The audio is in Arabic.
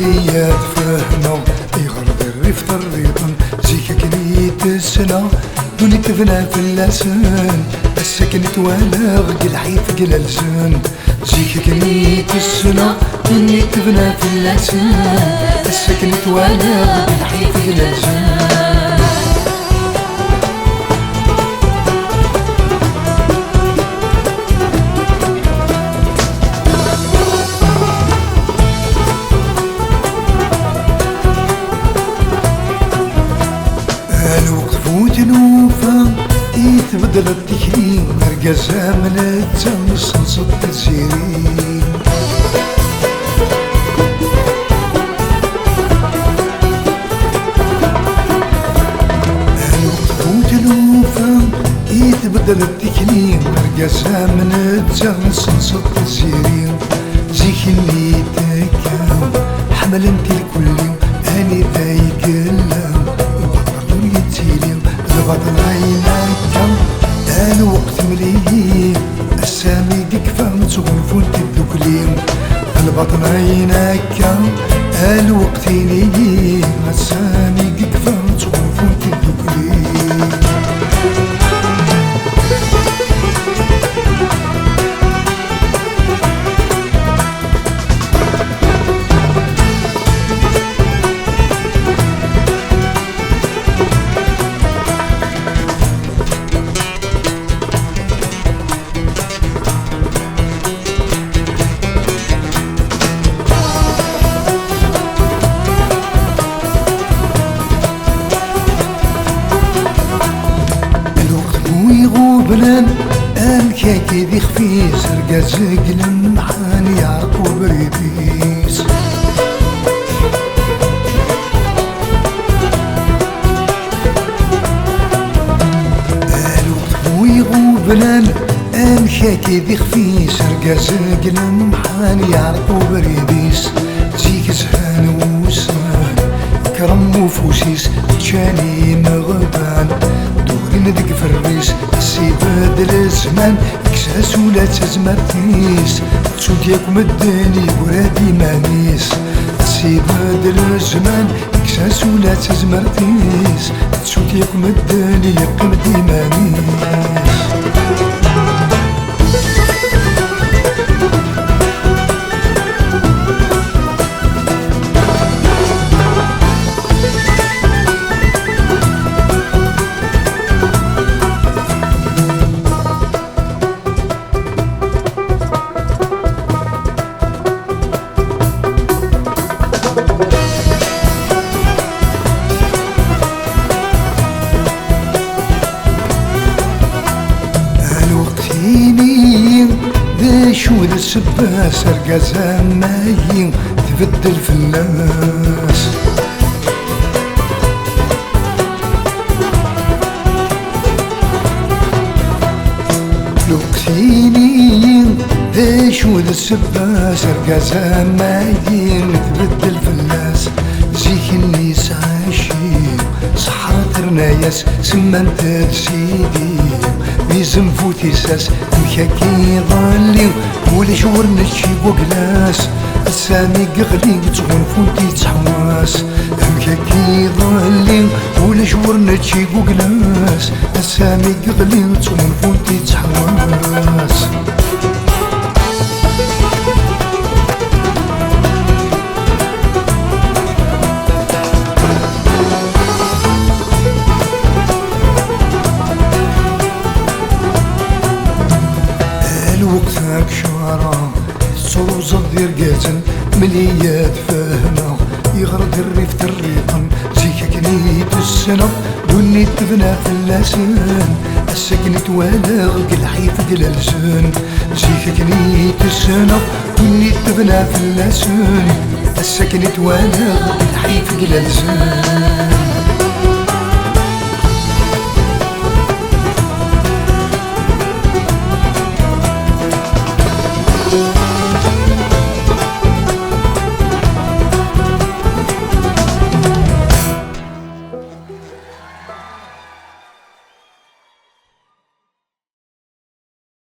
مليات فهمة يغرد الريف طريقا زيك كنيت السنة دوني تفنى في اللسان السكن توالغ الحيف قلالزان زيك كنيت السنة دوني تفنى في اللسان السكن توالغ الحيف قلالزان الوقت فوت نوفا يتبدل التكريم مرقزها من التمس نصد الزيرين الوقت فوت نوفا يتبدل التكريم مرقزها من التمس نصد الزيرين زيك اللي تكاو حمل انت الكل يوم اني تايقلم البطل عينك الوقت مليين السامي ديك فهمت غنفون تدوكليم البطل عينك الوقت مليين السامي ديك فهمت غنفون تدوكليم بلان الكاكي ذي خفيس رقاز قلم محاني يعرق وبريديس الوقت ويغو بلان الكاكي ذي خفيس رقاز قلم محاني يعرق وبريديس زيك زهان وسان كرم وفوسيس تشاني مغبان ندق في الريس السيباد الزمان كساس ولا تزمرتيس تسود ياك مداني ورادي مانيس السيباد الزمان كساس ولا تزمرتيس تسود ياك مداني يقمدي مانيس شو ذا السباس رقازها مايين تبدل في الناس لوكسينين ذا شو ذا السباس رقازها مايين تبدل في الناس زيك النيس عايشين صحات رناياس سمنت سيدي ميزم فوتي ساس مكاكي ظلي ولا شور نشي وقلاس السامي قغلي تغون فوتي تحواس مكاكي ظلي ولا شور نشي وقلاس السامي قغلي تغون فوتي تحواس وقتك شعرة صوز الدير قاتل مليات فهمة يغرد الريف تريقا زيك كنيت السنة دوني تبنى في اللسان السكن توالغ الحيف قلالزان زيك كنيت السنة دوني تبنى في اللسان السكن توالغ الحيف قلالزان